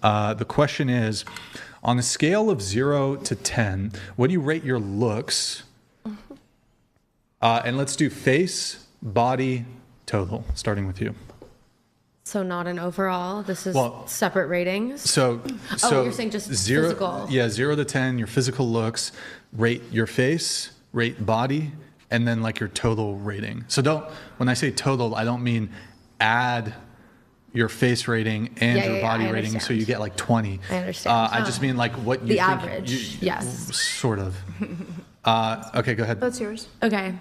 The question is, on a scale of 0 to 10, what do you rate your looks? And let's do face, body, total, starting with you. So not an overall. This is separate ratings. So you're saying just physical. Yeah, 0 to 10, your physical looks. Rate your face, rate body, and then like your total rating. So when I say total, I don't mean add your face rating and your body rating, so you get like 20. I understand. I just mean like what you the think average. Yes. Sort of. Okay, go ahead. That's yours. Okay.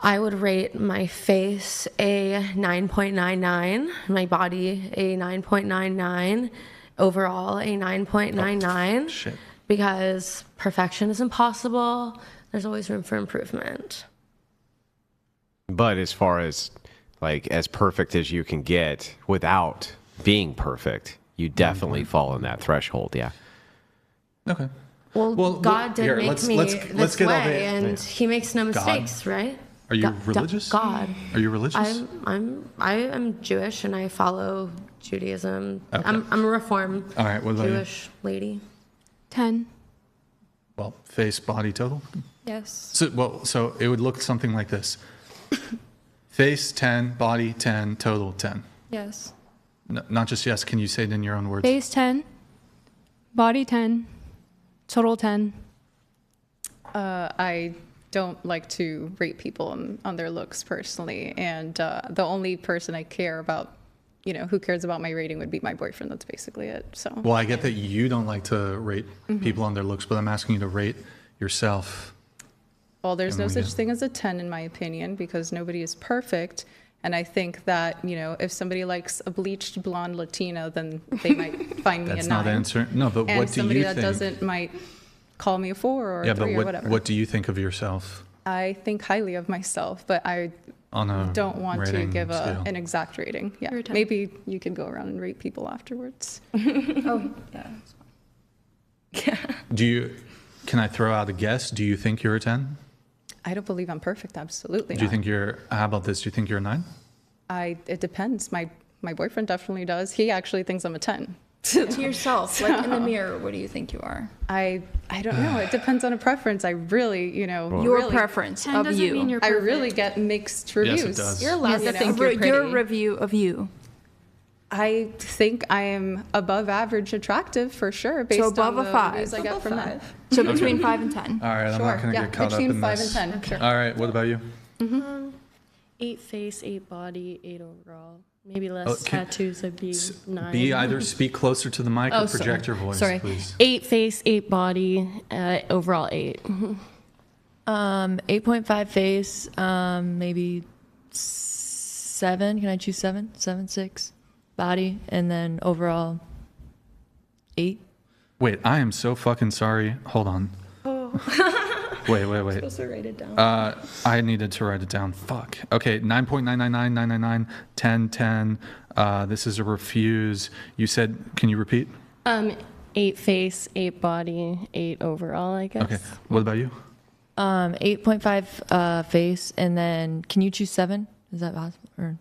I would rate my face a 9.99, my body a 9.99, overall a 9.99. Shit. Because perfection is impossible. There's always room for improvement. But as far as like as perfect as you can get without being perfect, you definitely fall in that threshold. Yeah. Okay. Well, God did make me this way, and He makes no mistakes, right? Are you religious? God. Are you religious? I am Jewish, and I follow Judaism. Okay. I'm a Reform Jewish lady. 10. Well, face, body, total. Yes. So it would look something like this: face 10, body 10, total 10. Yes. No, not just yes. Can you say it in your own words? Face 10, body 10, total 10. I don't like to rate people on their looks personally, and the only person I care about, who cares about my rating would be my boyfriend. That's basically it. So. Well, I get that you don't like to rate people on their looks, but I'm asking you to rate yourself. Well, there's no such thing as a 10 in my opinion, because nobody is perfect. And I think that, if somebody likes a bleached blonde Latina, then they might find me a 9. That's not answering. No, but what do you think? And somebody that doesn't might call me a 4 or a 3 or whatever. What do you think of yourself? I think highly of myself, but I don't want to give an exact rating. Yeah, maybe you could go around and rate people afterwards. Oh, yeah. Can I throw out a guess? Do you think you're a 10? I don't believe I'm perfect. Absolutely not. Do you think how about this? Do you think you're a 9? It depends. My boyfriend definitely does. He actually thinks I'm a 10. To yourself, like in the mirror, what do you think you are? I don't know. It depends on a preference. I really, your preference of you. Mean you're perfect. I really get mixed reviews. Yes, it does. You're allowed to think you're pretty. Your review of you. I think I am above average attractive for sure, based on the reviews I get from that. So between 5 and 10. All right, I'm not going to get caught up in this. Between 5 and 10. Sure. All right, what about you? 8 face, 8 body, 8 overall. Maybe less tattoos. I'd be 9. Either speak closer to the mic or project your voice, please. 8 face, 8 body, overall 8. 8.5 face, maybe 7. Can I choose 7? 7, 6 body, and then overall 8. Wait, I am so fucking sorry. Hold on. Wait. I'm supposed to write it down. I needed to write it down. Fuck. Okay, 9.999999, 10, 10. This is a refuse. You said, can you repeat? 8 face, 8 body, 8 overall, I guess. Okay. What about you? 8.5 face, and then can you choose 7? Is that possible? Or?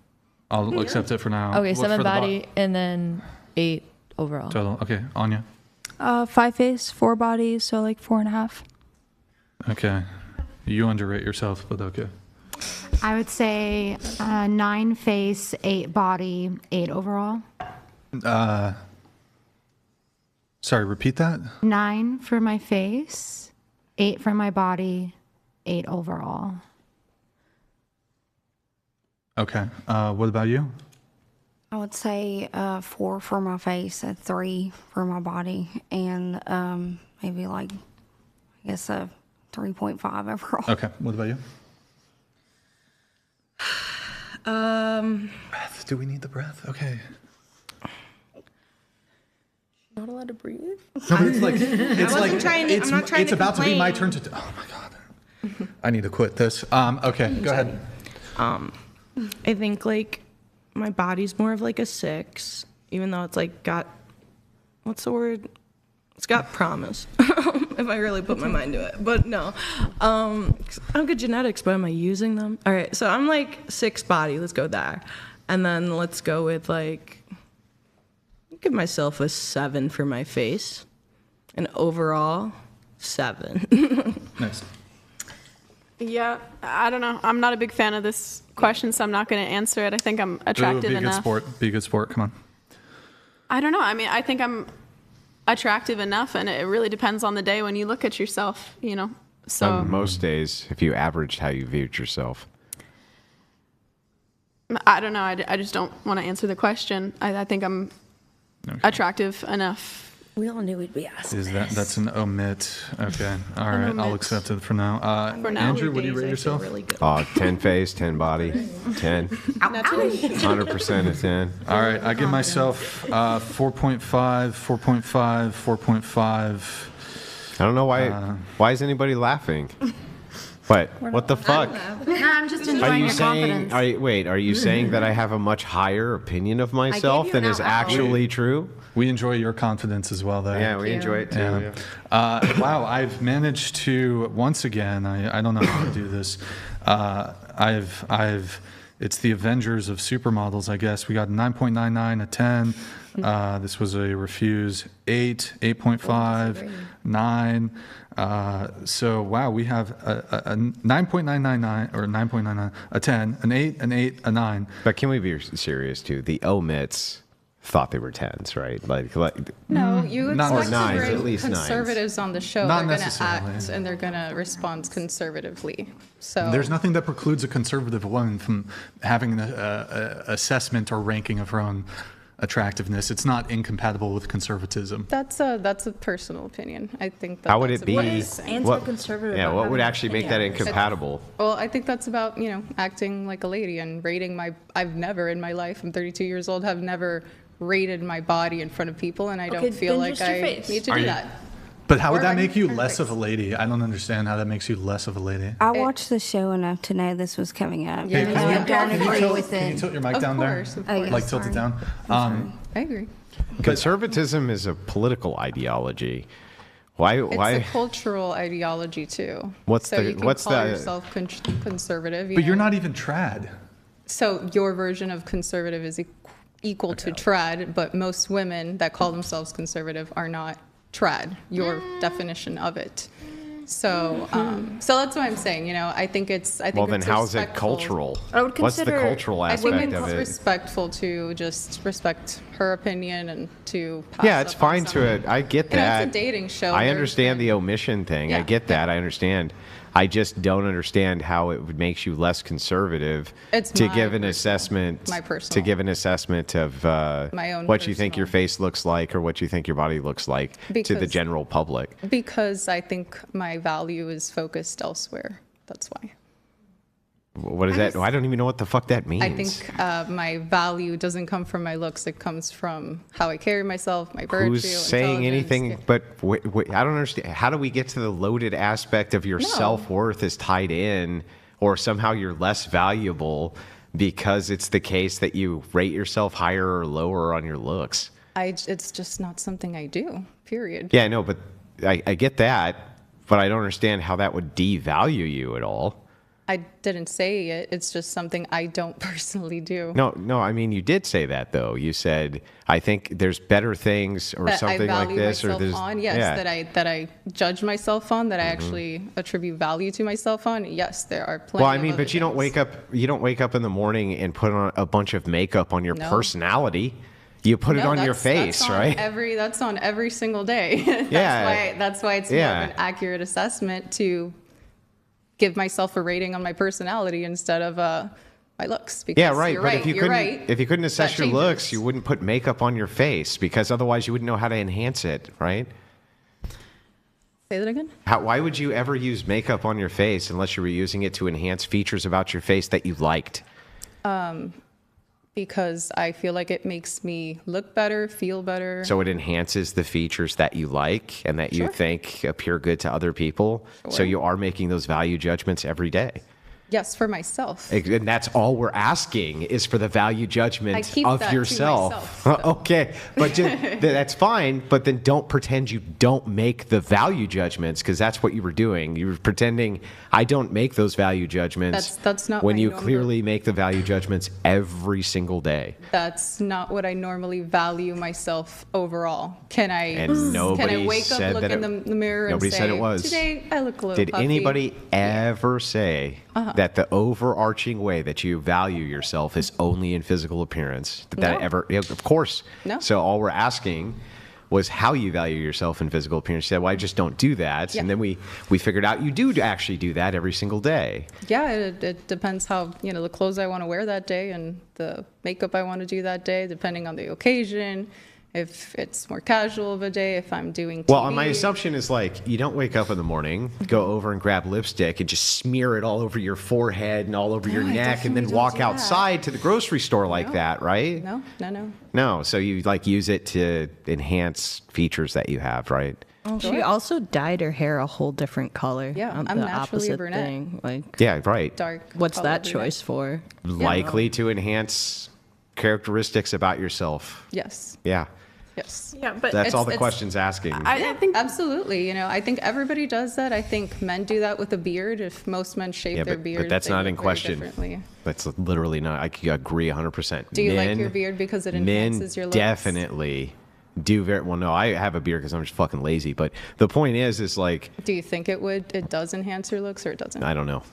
I'll accept it for now. Okay, 7 body, and then 8 overall. Total. Okay, Anya. 5 face, 4 bodies, so like 4.5. Okay. You underrate yourself, but okay. I would say 9 face, 8 body, 8 overall. Sorry, repeat that? 9 for my face, 8 for my body, 8 overall. Okay. What about you? I would say 4 for my face, a 3 for my body, and maybe like, I guess a 3.5 overall. Okay. What about you? Breath. Do we need the breath? Okay. Not allowed to breathe? No, but it's like it's about to be my turn to. Oh my god. I need to quit this. Okay, go ahead. I think like my body's more of like a 6, even though it's like got, what's the word? It's got promise. If I really put my mind to it. But no. I don't get genetics, but am I using them? All right, so I'm like 6 body. Let's go there. And then let's go with like give myself a 7 for my face. And overall, 7. Nice. Yeah, I don't know. I'm not a big fan of this question, so I'm not going to answer it. I think I'm attractive enough. Be a good sport. Be a good sport. Come on. I don't know. I mean, I think I'm attractive enough, and it really depends on the day when you look at yourself, you know. So On most days, if you averaged how you viewed yourself. I don't know. I just don't want to answer the question. I think I'm attractive enough. We all knew we'd be asked. That's an omit? Okay. All right. I'll accept it for now. For now. Andrew, what do you rate yourself? Really good. 10 face, 10 body, 10. 100% a 10. All right. I give myself 4.5, 4.5, 4.5. I don't know why is anybody laughing? What the fuck? No, I'm just enjoying your confidence. Are you saying that I have a much higher opinion of myself than is actually true? We enjoy your confidence as well, though. Yeah, we enjoy it too. Yeah. Wow, I've managed to once again. I don't know how to do this. It's the Avengers of supermodels, I guess. We got 9.99, a 10. This was a refuse. 8, 8.5, 9. So wow, we have a 9.999 or 9.99, a 10, an 8, an 8, a 9. But can we be serious too? The omits thought they were 10s, right? No, you Not expect nines, to at bring least conservatives on the show. Not They're going to necessarily. act and they're going to respond conservatively. So There's nothing that precludes a conservative woman from having an assessment or ranking of her own attractiveness. It's not incompatible with conservatism. that's a personal opinion. I think that How would that's it be? about- Anti-conservative. Yeah, about what would having actually make that opinions? incompatible? Well, I think that's about, acting like a lady and rating I've never in my life, I'm 32 years old, have never rated my body in front of people, and I don't feel then like just your I face. need to Are do you- that. But how would Or that I'm make you perfect. less of a lady? I don't understand how that makes you less of a lady. I watched the show enough to know this was coming up. Yeah, Hey, I don't agree with can you it. tilt your mic Of down course, there? of course. Like tilt it down. I agree. Conservatism is a political ideology. Why? It's a cultural ideology too. What's so the- you can what's call the- yourself conservative. But you're not even trad. So your version of conservative is equal to trad, but most women that call themselves conservative are not trad. Your definition of it. So, so that's what I'm saying. I think it's. I think Well, then it's how's it respectful. cultural? I would What's the consider- cultural I think aspect it's of it? respectful to just respect her opinion and to. Pass Yeah, it's up on fine to something. it. I get You know, that. it's a dating show. I There's understand the been- omission thing. I Yeah. get that. I understand. I just don't understand how it would make you less conservative It's to my give an personal- assessment. my To personal. give an assessment of My own what you think your personal. face looks like or what you think your body looks like to the Because- general public. Because I think my value is focused elsewhere. That's why. What is that? I don't even know what the fuck that means. I think my value doesn't come from my looks. It comes from how I carry myself, my virtue. Who's saying intelligence. anything? But I don't understand. How do we get to the loaded aspect of your No. self-worth is tied in, or somehow you're less valuable because it's the case that you rate yourself higher or lower on your looks? It's just not something I do, period. Yeah, no, but I get that, but I don't understand how that would devalue you at all. I didn't say it. It's just something I don't personally do. No, I mean, you did say that, though. You said, I think there's better things or That something I like value this. Or myself there's, on, yes. yeah. That I judge myself on, that I actually attribute value to myself on. Yes, there are plenty. Well, I of mean, other but you don't things. wake up in the morning and put on a bunch of makeup on your No. personality. You put it No, on your that's face, on right? That's on every single day. That's why it's more Yeah. of an accurate assessment to give myself a rating on my personality instead of my looks. Because Yeah, right. You're But right. if you couldn't assess That your looks, changes. you wouldn't put makeup on your face because otherwise you wouldn't know how to enhance it, right? Say that again. Why would you ever use makeup on your face unless you were using it to enhance features about your face that you liked? Because I feel like it makes me look better, feel better. So it enhances the features that you like and that you Sure. think appear good to other people. So Sure. you are making those value judgments every day. Yes, for myself. And that's all we're asking is for the value judgment I keep of that to yourself. myself, Okay, but that's fine. But then don't pretend you don't make the value judgments, because that's what you were doing. You were pretending I don't make those value judgments. That's not when my you normal- clearly make the value judgments every single day. That's not what I normally value myself overall. Can I wake up, look in the mirror, and say, said it was. Today I look a little Did puffy. anybody ever say that the overarching way that you value yourself is only in physical appearance? Of course. No. So all we're asking was how you value yourself in physical appearance. You said, well, I just don't do that. Yeah. And then we figured out you do actually do that every single day. Yeah, it depends how, the clothes I want to wear that day and the makeup I want to do that day, depending on the occasion. If it's more casual of a day, if I'm doing TV. Well, my assumption is you don't wake up in the morning, go over and grab lipstick and just smear it all over your forehead and all over your neck and then walk outside to the grocery store like that, right? No. No, so you use it to enhance features that you have, right? Well, she also dyed her hair a whole different color. Yeah, the I'm naturally a opposite brunette. thing. Yeah, right. Dark. What's color that brunette. choice for? Likely to enhance characteristics about yourself. Yes. Yeah. Yes. Yeah, but That's all the question's asking. I think Absolutely. I think everybody does that. I think men do that with a beard. If most men shave their beard, but that's they not look in very question. differently. That's literally not. I agree 100%. Do you like your beard because it enhances your looks? Definitely do very well. No, I have a beard because I'm just fucking lazy. But the point is Do you think it does enhance your looks, or it doesn't? I don't know.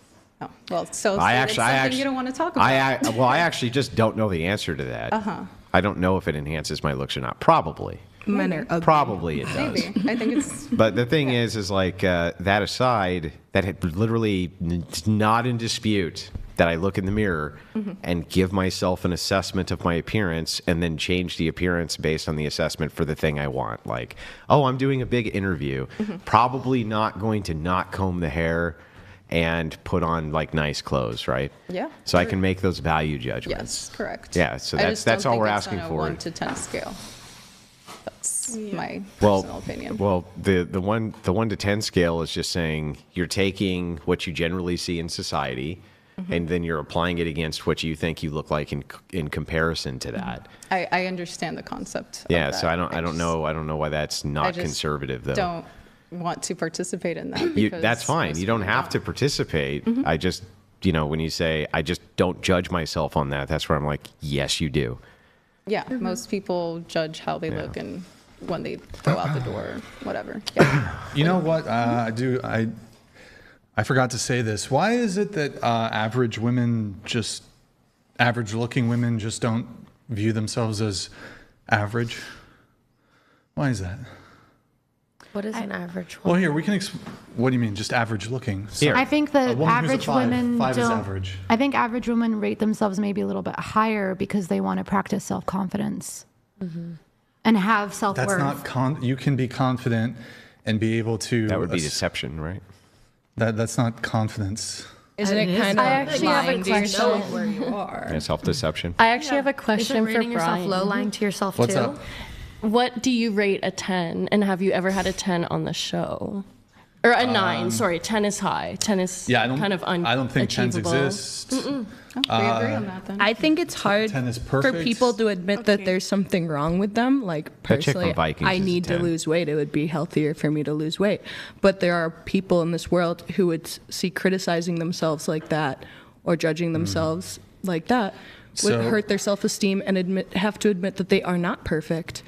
Oh, well, so I it's something you don't want to talk about. I actually just don't know the answer to that. I don't know if it enhances my looks or not. Probably. Men are ugly. Probably it does. Maybe. I think it's. But the thing is that aside, that literally it's not in dispute that I look in the mirror and give myself an assessment of my appearance and then change the appearance based on the assessment for the thing I want. I'm doing a big interview. Probably not going to not comb the hair and put on nice clothes, right? Yeah. So I can make those value judgments. Yes, correct. Yeah, so I just that's don't all we're think it's asking on a for. 1 to 10 scale. That's my personal opinion. Well, the 1 to 10 scale is just saying you're taking what you generally see in society, and then you're applying it against what you think you look like in comparison to that. I understand the concept. Yeah, of so that. I don't know why that's not just conservative though. Don't want to participate in that. Because That's fine. most You don't people have to participate. I just when you say I just don't judge myself on that, that's where I'm like, yes, you do. Yeah, most people judge how they look and when they go out the door, or whatever. Yeah. You know what? I forgot to say this. Why is it that average looking women just don't view themselves as average? Why is that? What is an average Well, one? here we can. What do you mean, just average looking? Sorry. I think that A woman who's a average five- women five is don't. average. I think average women rate themselves maybe a little bit higher because they want to practice self-confidence and have self-worth. That's not. You can be confident and be able to. That would be deception, right? That's not confidence. Isn't it kind I of actually have a lying to question. yourself? Where you are. Yeah, self-deception. I actually have a question Isn't for rating yourself Brian. low lying to yourself What's too? up? What do you rate a 10? And have you ever had a 10 on the show? Or a 9, sorry. 10 is high. 10 is kind of unachievable. I don't think 10s exist. We agree on that then. I think it's hard 10 is for perfect. people to admit that there's something wrong with them. Like That chick from personally, Vikings I is a need to 10. lose weight. It would be healthier for me to lose weight. But there are people in this world who would see criticizing themselves like that or judging themselves like that would So- hurt their self-esteem and have to admit that they are not perfect,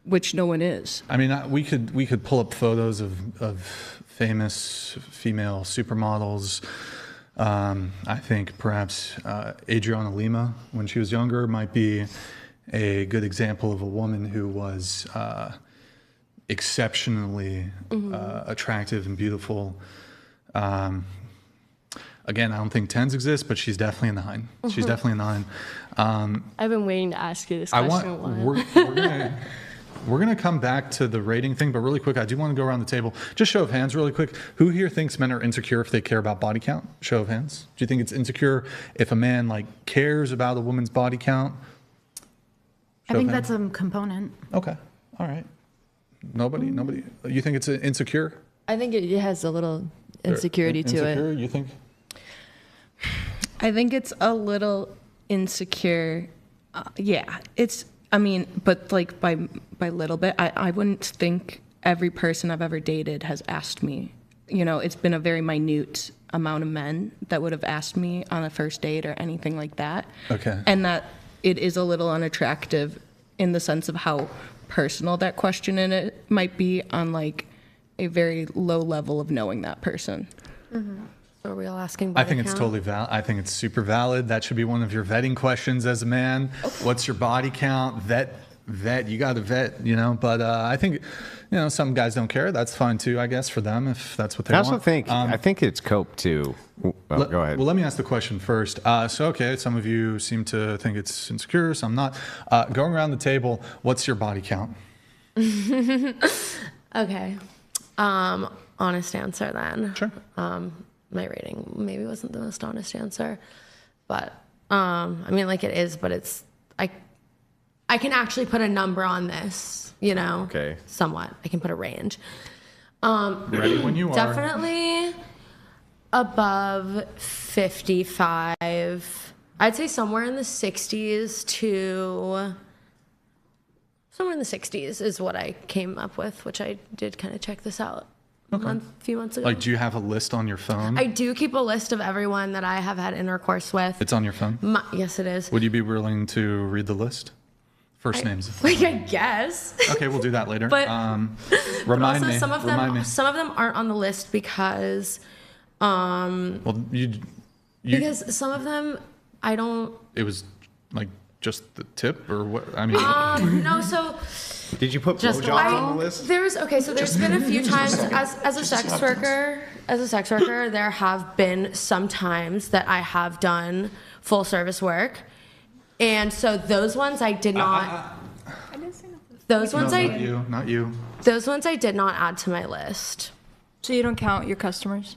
which no one is. I mean, we could pull up photos of famous female supermodels. I think perhaps Adriana Lima, when she was younger, might be a good example of a woman who was exceptionally attractive and beautiful. Again, I don't think 10s exist, but she's definitely a 9. She's definitely a 9. I've been waiting to ask you this I question. want we're gonna come back to the rating thing, but really quick, I do want to go around the table. Just show of hands, really quick. Who here thinks men are insecure if they care about body count? Show of hands. Do you think it's insecure if a man cares about a woman's body count? I think that's a component. Okay. All right. Nobody. You think it's insecure? I think it has a little insecurity to Insecure, it. you think? I think it's a little insecure. Yeah, it's. I mean, but like by little bit, I wouldn't think every person I've ever dated has asked me. You know, it's been a very minute amount of men that would have asked me on a first date or anything like that. Okay. And that it is a little unattractive in the sense of how personal that question in it might be on like a very low level of knowing that person. Mm-hmm. So are we all asking body I think count? it's totally valid. I think it's super valid. That should be one of your vetting questions as a man. What's your body count? Vet, you got to vet, you know, but I think, you know, some guys don't care. That's fine too, I guess, for them if that's what they want. I also think, I think it's cope too. Go ahead. Well, let me ask the question first. Okay, some of you seem to think it's insecure, some not. Going around the table, what's your body count? Okay. Honest answer then. Sure. My rating maybe wasn't the most honest answer, but I mean, like it is, but it's I can actually put a number on this, you know. Okay. Somewhat. I can put a range. Ready when you are. Definitely above 55. I'd say somewhere in the 60s to somewhere in the 60s is what I came up with, which I did kind of check this out a few months ago. Like, do you have a list on your phone? I do keep a list of everyone that I have had intercourse with. It's on your phone? Yes, it is. Would you be willing to read the list? First names. Like, I guess. Okay, we'll do that later. But, remind also me. Some of them aren't on the list because well, because some of them I don't. It was like just the tip, or what? I mean, no. So did you put blowjobs on the list? There's been a few times as a sex worker. As a sex worker, there have been some times that I have done full service work, and so those ones I did not. Those ones not you. Those ones I did not add to my list. So you don't count your customers?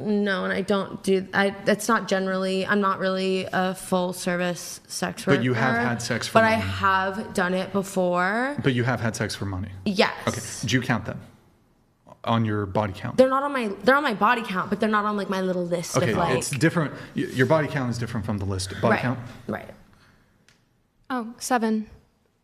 No, and I don't do. That's not generally. I'm not really a full service sex worker. But you have had sex for But money. I have done it before. But you have had sex for money. Yes. Okay. Do you count them on your body count? They're not on my. They're on my body count, but they're not on like my little list Okay, of like. it's different. Your body count is different from the list. Body count. Right. Oh, 7.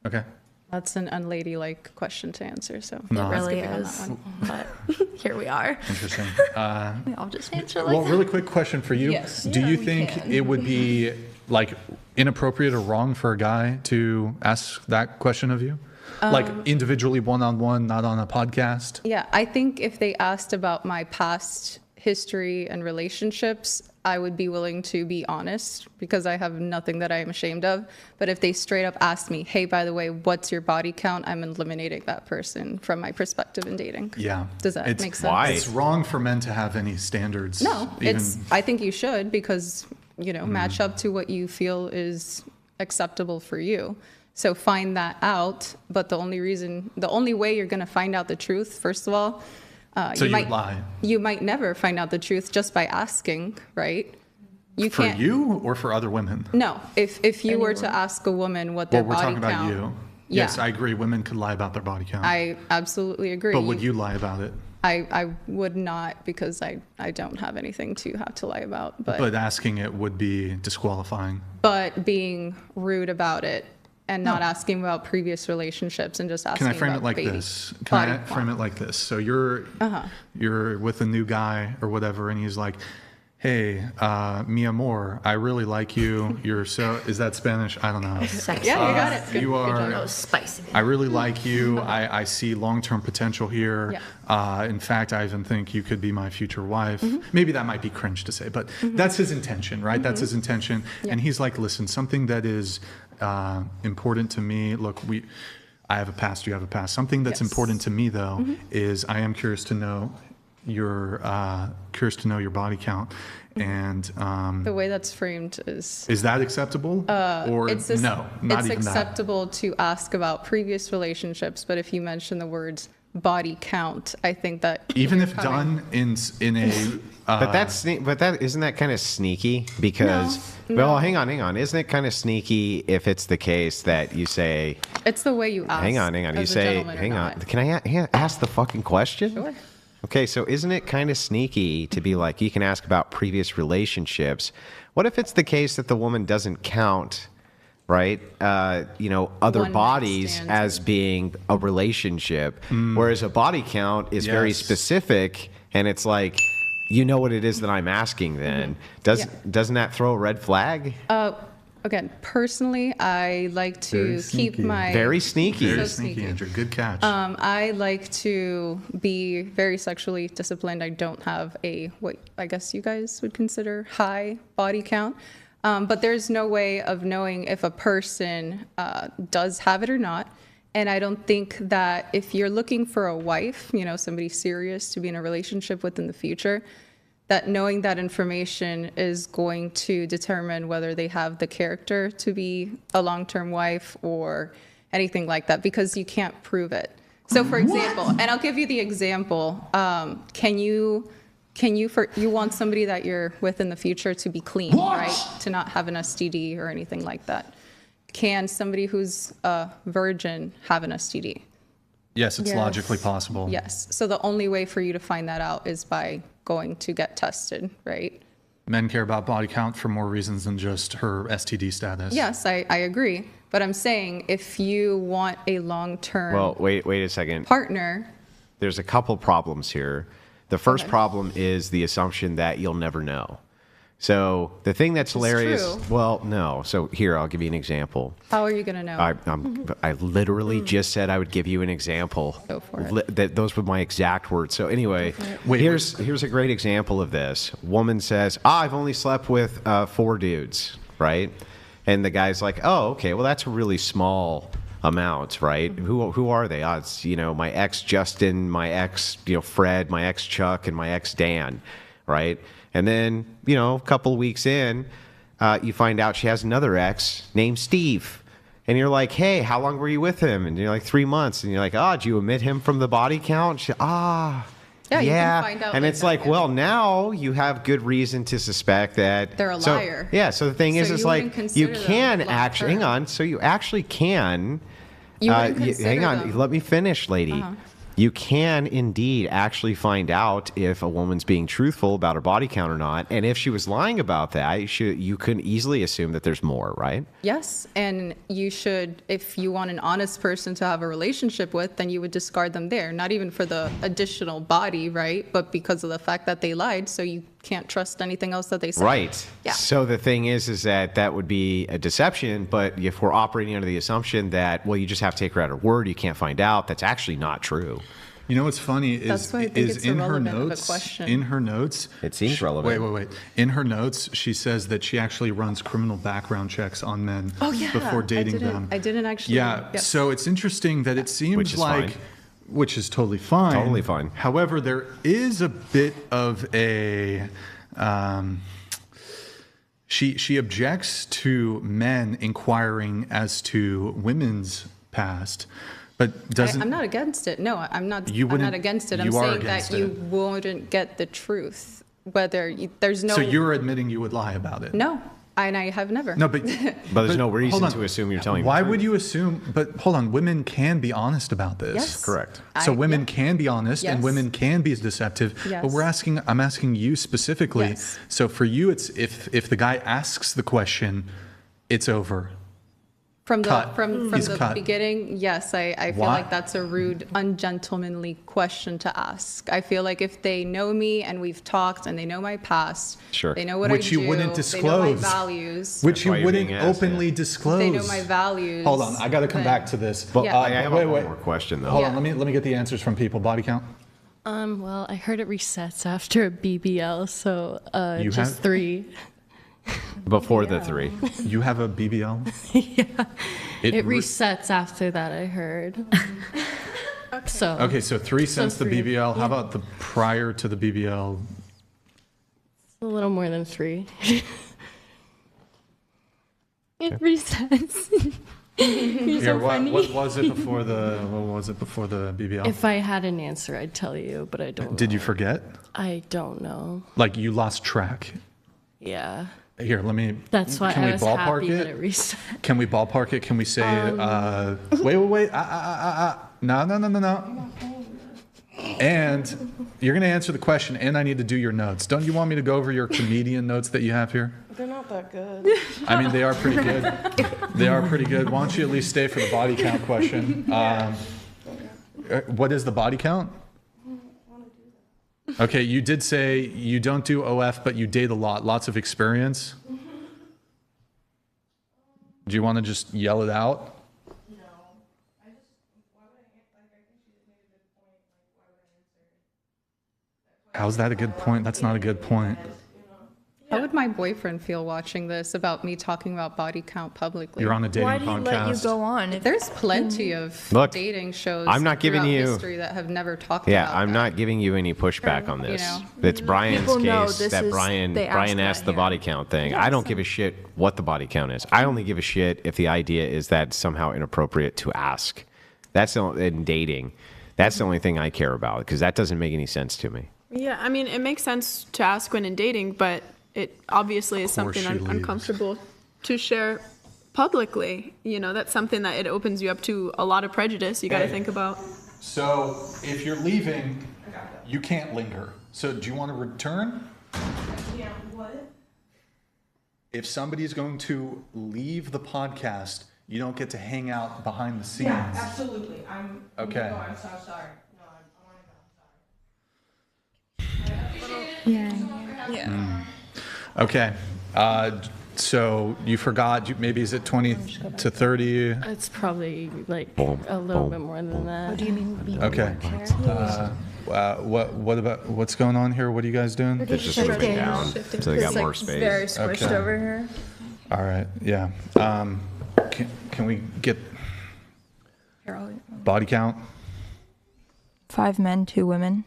Okay. That's an unladylike question to answer. So No. It really is. But here we are. Interesting. I'll just answer like Well, really quick question for you. Yes. Do you think it would be like inappropriate or wrong for a guy to ask that question of you? Like individually, one-on-one, not on a podcast? yeah, I think if they asked about my past history and relationships, I would be willing to be honest because I have nothing that I am ashamed of. But if they straight up asked me, hey, by the way, what's your body count? I'm eliminating that person from my perspective in dating. Yeah. Does that make sense? Why? It's wrong for men to have any standards. No, even- I think you should because, match up to what you feel is acceptable for you. So find that out. But the only way you're going to find out the truth, first of all, So you lie. You might never find out the truth just by asking, right? You For can't. you or for other women? No, if you were to ask a woman what their Well, we're body talking count. about you. Yeah. Yes, I agree. Women could lie about their body count. I absolutely agree. But would you lie about it? I would not because I don't have anything to have to lie about. But asking it would be disqualifying. But being rude about it and not asking about previous relationships and just asking Can I frame about it like baby this? Can I body frame it like this? So you're with a new guy or whatever, and he's like, "Hey, mi amor, I really like you. You're so." Is that Spanish? I don't know. Sexy. Yeah, you got it. Good, You good are- job. That was spicy. I really like you. I see long-term potential here. In fact, I even think you could be my future wife. Maybe that might be cringe to say, but that's his intention, right? That's his intention. And he's like, listen, something that is important to me. Look, I have a past, you have a past. Something that's important to me, though, is I am curious to know your body count. And The way that's framed is that acceptable? Or no, not it's even acceptable to ask about previous relationships, but if you mention the words body count, I think that even you're if coming- done in a But that isn't that kind of sneaky because well, hang on. Isn't it kind of sneaky if it's the case that you say it's the way you ask. hang on. You as a say gentleman or hang on. not. Can I ask the fucking question? Sure. Okay, so isn't it kind of sneaky to be like you can ask about previous relationships What if it's the case that the woman doesn't count, right? Other One-night bodies stands. as being a relationship, whereas a body count is very Yes. specific, and it's like, you know what it is that I'm asking. Then doesn't that throw a red flag? Again, personally, I like to keep my Very sneaky. Very So sneaky, sneaky. Andrew. Good catch. I like to be very sexually disciplined. I don't have what I guess you guys would consider high body count. But there's no way of knowing if a person does have it or not. And I don't think that if you're looking for a wife, somebody serious to be in a relationship with in the future, that knowing that information is going to determine whether they have the character to be a long-term wife or anything like that, because you can't prove it. So for example, and I'll give you the example, you want somebody that you're with in the future to be clean, right? To not have an STD or anything like that. Can somebody who's a virgin have an STD? Yes, it's logically possible. Yes. So the only way for you to find that out is by going to get tested, right? Men care about body count for more reasons than just her STD status. Yes, I agree. But I'm saying if you want a long-term Well, wait a second. partner, There's a couple problems here. The first problem is the assumption that you'll never know. So the thing that's hilarious. true. Well, no. So here, I'll give you an example. how are you going to know? I literally just said I would give you an example. Go for it. Those were my exact words. So anyway, here's a great example of this. Woman says, I've only slept with 4 dudes, right? And the guy's like, oh, okay, well, that's a really small amount, right? Who are they? It's, my ex Justin, my ex, Fred, my ex Chuck, and my ex Dan, right? And then, a couple of weeks in, you find out she has another ex named Steve. And you're like, hey, how long were you with him? And you're like, 3 months. And you're like, did you omit him from the body count? She, Yeah, you can find out And like it's that, like, yeah. well, now you have good reason to suspect that They're a liar. So the thing So is, it's you like, wouldn't you consider can them actually, hang long-term. on. So you actually can. You wouldn't consider hang on, them. let me finish, lady. You can indeed actually find out if a woman's being truthful about her body count or not. And if she was lying about that, you can easily assume that there's more, right? Yes, and you should, if you want an honest person to have a relationship with, then you would discard them there. Not even for the additional body, right? But because of the fact that they lied, so you can't trust anything else that they say. Right. Yeah. So the thing is that would be a deception. But if we're operating under the assumption that, well, you just have to take her at her word, you can't find out, that's actually not true. You know what's funny is, That's why I think is it's in her irrelevant of a notes. question. In her notes, It seems relevant. Wait. In her notes, she says that she actually runs criminal background checks on men before dating them. I didn't actually. Yeah. Yes. So it's interesting that it seems Which is like, fine. which is totally fine. Totally fine. However, there is a bit of a. She objects to men inquiring as to women's past, but doesn't. I'm not against it. No, I'm not. You I'm wouldn't- not against it. I'm you are saying against that you it. wouldn't get the truth. There's no. So you're admitting you would lie about it. No, and I have never. No, but But there's no hold reason on. to assume you're telling Why the truth. would you assume? But hold on, women can be honest about this. Yes. Correct. So I- women yeah. can be honest, and Yes. women can be deceptive. But Yes. I'm asking you specifically. Yes. So for you, it's if the guy asks the question, it's over. From the Cut. from He's the cut. beginning, yes, I feel Why? like that's a rude, ungentlemanly question to ask. I feel like if they know me and we've talked and they know my past, Sure. they know what Which I do, you wouldn't they know my disclose. values, Which That's you why you're wouldn't being asked, openly yeah. disclose. they know my values. Hold on, I got to come then- back to this. Well, Yeah. I have wait. one more question, though. Hold Yeah. on, let me get the answers from people. Body count. Well, I heard it resets after a BBL, so You just have- 3. Before the 3. You have a BBL. It resets after that, I heard. So Okay, so 3 since the 3, BBL. How about the prior to the BBL? a little more than 3. It resets. Here, what funny. was it before the BBL? If I had an answer, I'd tell you, but I don't. Did you know. forget? I don't know. Like you lost track. Yeah. Here, let me. That's why can I we was ballpark happy it? that it reset. Can we ballpark it? Can we say? Wait. No. And you're gonna answer the question, and I need to do your notes. Don't you want me to go over your comedian notes that you have here? They're not not that good. I mean, they are pretty good. They are pretty good. Why don't you at least stay for the body count question? What is the body count? Okay, you did say you don't do OF, but you date a lot. Lots of experience. Do you want to just yell it out? How's that a good point? That's not a good point. How would my boyfriend feel watching this about me talking about body count publicly? You're on a dating Why podcast. do you let you go on? There's plenty of dating shows I'm not giving throughout you history that have never talked Yeah, about I'm that. not giving you any pushback on this. It's Brian's People know case this that is- Brian they asked Brian that asked the here. body count thing. I don't give a shit what the body count is. I only give a shit if the idea is that it's somehow inappropriate to ask. That's in dating. That's the only thing I care about because that doesn't make any sense to me. Yeah, I mean, it makes sense to ask when in dating, but it obviously is Before something she leaves. uncomfortable to share publicly. You know, that's something that it opens you up to a lot of prejudice you got to think about. So if you're leaving, you can't linger. So do you want to return? Yeah, what? If somebody's going to leave the podcast, you don't get to hang out behind the scenes. Yeah, absolutely. I'm Okay. No, I'm so sorry. No, I want to go. Yeah. Yeah. Okay. So you forgot, maybe is it 20 to 30? It's probably like Boom, a little boom. bit more than that. What do you mean? Okay. What about, what's going on here? What are you guys doing? They're just moving down so they got more space. Very squished Okay. over here. All right. Yeah. Can we get body count? 5 men, 2 women.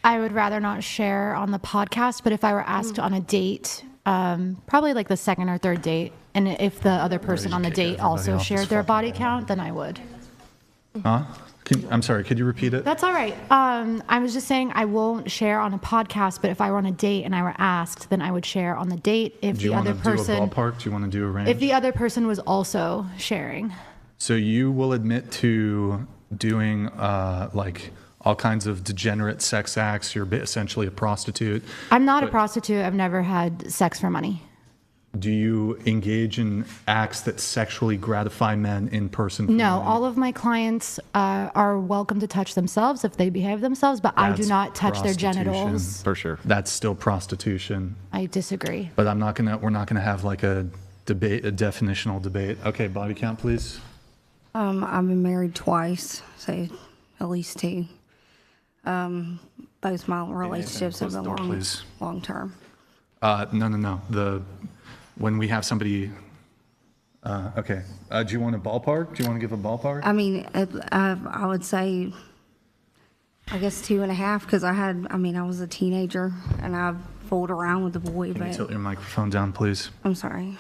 I would rather not share on the podcast, but if I were asked on a date, probably like the second or third date, and if the other person on the date also shared their body count, then I would. Huh? I'm sorry, could you repeat it? That's all right. I was just saying I won't share on a podcast, but if I were on a date and I were asked, then I would share on the date if Do you the want other to do a person ballpark? Do you want to do a range? if the other person was also sharing. So you will admit to doing like all kinds of degenerate sex acts. You're essentially a prostitute. I'm not a prostitute. I've never had sex for money. Do you engage in acts that sexually gratify men in person? for No, money? all of my clients are welcome to touch themselves if they behave themselves, but I do That's not touch their prostitution. genitals. For sure. That's still prostitution. I disagree. But we're not gonna have like a debate, a definitional debate. Okay, body count, please. I've been married twice, so at least 2. Both my relationships have close the been door, please. long term. No. When we have somebody. Okay. Do you want a ballpark? Do you want to give a ballpark? I mean, I would say, I guess 2.5, because I was a teenager and I fooled around with the boy, Can you but tilt your microphone down, please? I'm sorry.